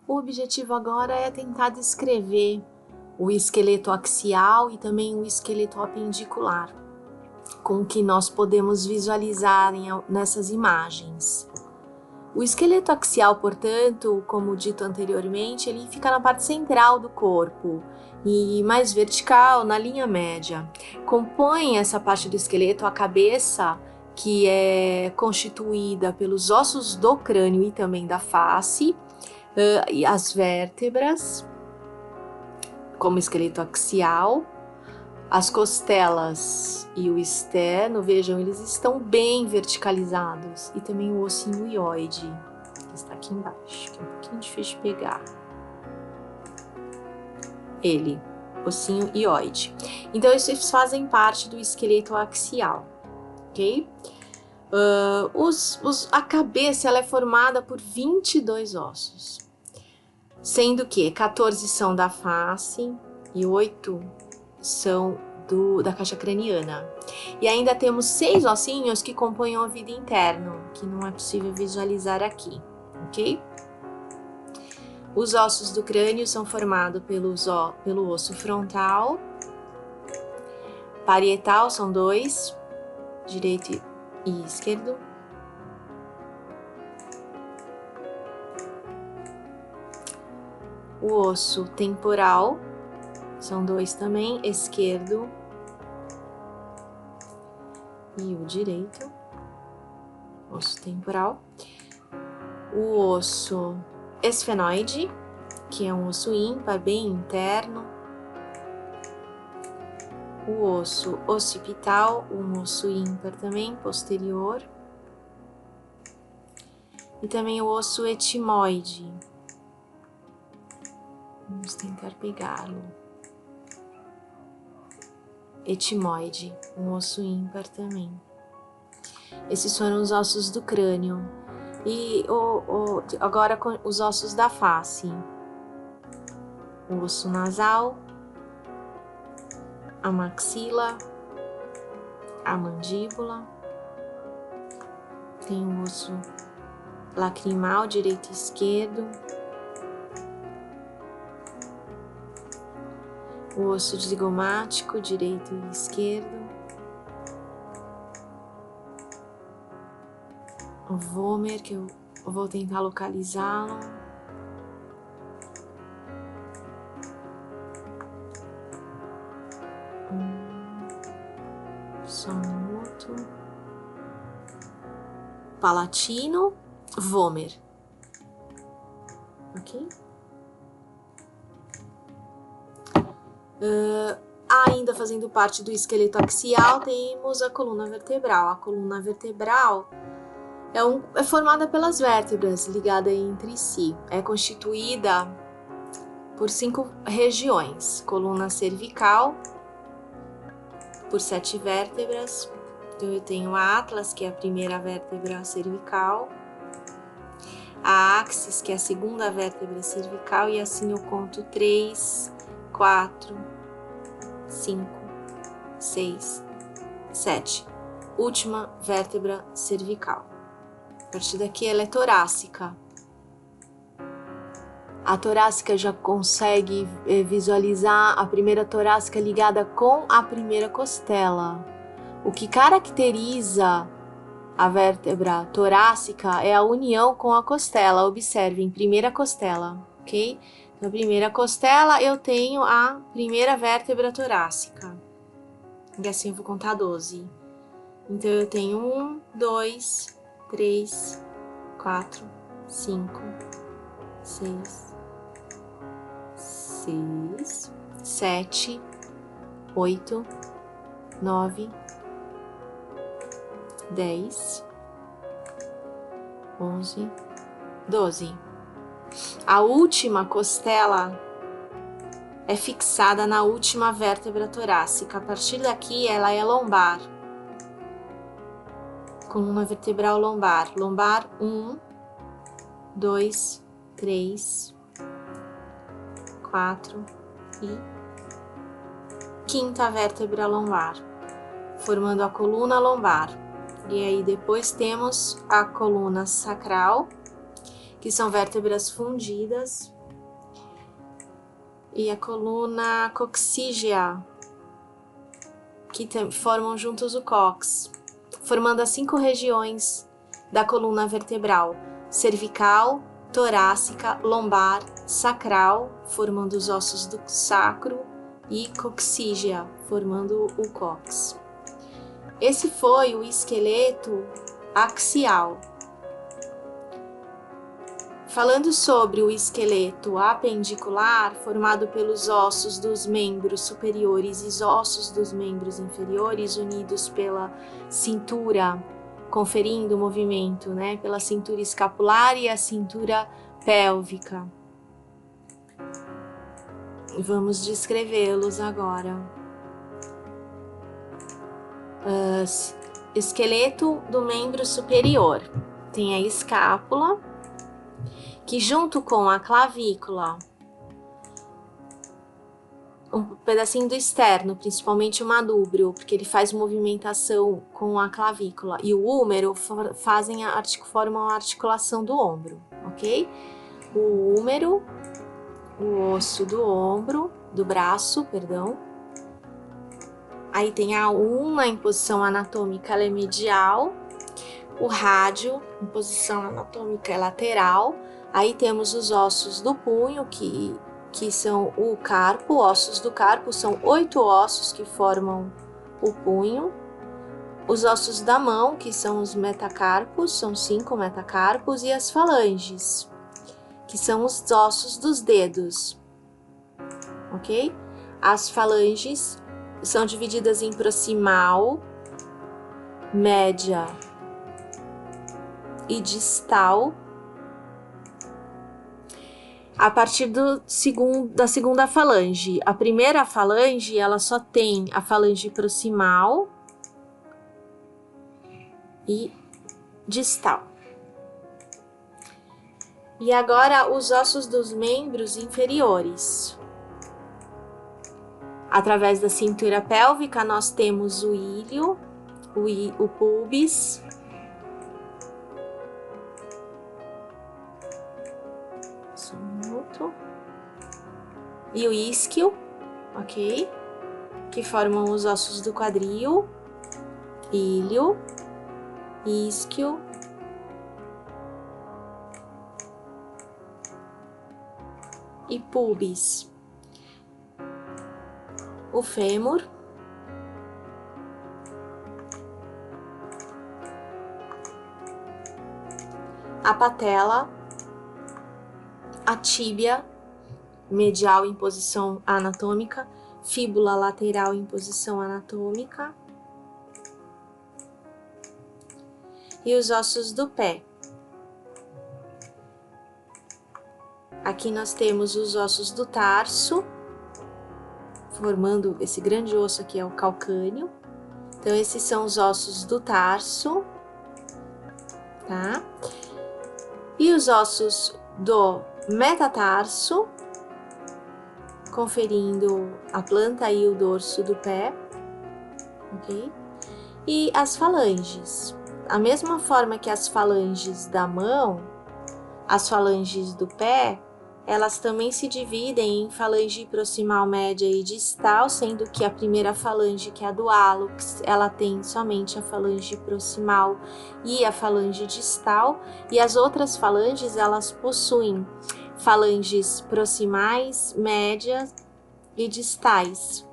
O objetivo agora é tentar descrever o esqueleto axial e também o esqueleto apendicular, com o que nós podemos visualizar nessas imagens. O esqueleto axial, portanto, como dito anteriormente, ele fica na parte central do corpo e mais vertical, na linha média. Compõe essa parte do esqueleto a cabeça, que é constituída pelos ossos do crânio e também da face, e as vértebras, como esqueleto axial, as costelas e o externo, vejam, eles estão bem verticalizados, e também o ossinho hioide, que está aqui embaixo, que é um pouquinho difícil de pegar. Ele, ossinho hioide. Então, esses fazem parte do esqueleto axial, ok? A cabeça ela é formada por 22 ossos, sendo que 14 são da face e 8 são da caixa craniana. E ainda temos 6 ossinhos que compõem o ouvido interno, que não é possível visualizar aqui, ok? Os ossos do crânio são formados pelo osso frontal, parietal, são 2, direito e esquerdo. O osso temporal, são 2 também, esquerdo e o direito, osso temporal. O osso esfenoide, que é um osso ímpar, bem interno. O osso occipital, um osso ímpar também, posterior. E também o osso etimoide. Vamos tentar pegá-lo. Etimoide, um osso ímpar também. Esses foram os ossos do crânio. E agora os ossos da face. O osso nasal, a maxila, a mandíbula. Tem o osso lacrimal, direito e esquerdo. O osso zigomático, direito e esquerdo. O vômer, que eu vou tentar localizá-lo. Só um minuto. Palatino, vômer. Ok? Ainda fazendo parte do esqueleto axial, temos a coluna vertebral. A coluna vertebral é formada pelas vértebras ligadas entre si. É constituída por 5 regiões. Coluna cervical, por 7 vértebras. Então, eu tenho a atlas, que é a primeira vértebra cervical. A axis, que é a segunda vértebra cervical. E assim eu conto 3, 4, 5, 6, 7. Última vértebra cervical. A partir daqui ela é torácica. A torácica já consegue visualizar a primeira torácica ligada com a primeira costela. O que caracteriza a vértebra torácica é a união com a costela. Observem, primeira costela, ok? Na primeira costela eu tenho a primeira vértebra torácica. E assim eu vou contar 12. Então eu tenho 1, 2, 3, 4, 5, 6, 7, 8, 9, 10, 11, 12. A última costela é fixada na última vértebra torácica. A partir daqui, ela é lombar. Coluna vertebral lombar. Lombar 1, 2, 3, 4 e quinta vértebra lombar, formando a coluna lombar. E aí depois temos a coluna sacral, que são vértebras fundidas, e a coluna coxígea, que formam juntos o cox, formando as 5 regiões da coluna vertebral: cervical, torácica, lombar, sacral, formando os ossos do sacro, e coxígea, formando o cox. Esse foi o esqueleto axial. Falando sobre o esqueleto apendicular, formado pelos ossos dos membros superiores e ossos dos membros inferiores, unidos pela cintura, conferindo movimento, né, pela cintura escapular e a cintura pélvica. Vamos descrevê-los agora. Esqueleto do membro superior. Tem a escápula, que junto com a clavícula, um pedacinho do externo, principalmente o manúbrio, porque ele faz movimentação com a clavícula, e o húmero formam a articulação do ombro, ok? O húmero, o osso do ombro, do braço, perdão. Aí tem a ulna em posição anatômica, ela é medial. O rádio, em posição anatômica, é lateral. Aí temos os ossos do punho, que são o carpo. Ossos do carpo são 8 ossos que formam o punho. Os ossos da mão, que são os metacarpos, são 5 metacarpos. E as falanges, que são os ossos dos dedos, ok? As falanges são divididas em proximal, média e distal, a partir da segunda falange. A primeira falange, ela só tem a falange proximal e distal. E agora os ossos dos membros inferiores. Através da cintura pélvica, nós temos o ilho, o pubis, e o isquio, ok? Que formam os ossos do quadril, ilho, isquio, e pubis. O fêmur, a patela, a tíbia medial em posição anatômica, fíbula lateral em posição anatômica e os ossos do pé. Aqui nós temos os ossos do tarso, formando esse grande osso aqui, é o calcâneo. Então esses são os ossos do tarso, tá? E os ossos do metatarso, conferindo a planta e o dorso do pé, ok? E as falanges. A mesma forma que as falanges da mão, as falanges do pé, elas também se dividem em falange proximal, média e distal, sendo que a primeira falange, que é a do hálux, ela tem somente a falange proximal e a falange distal, e as outras falanges, elas possuem falanges proximais, médias e distais.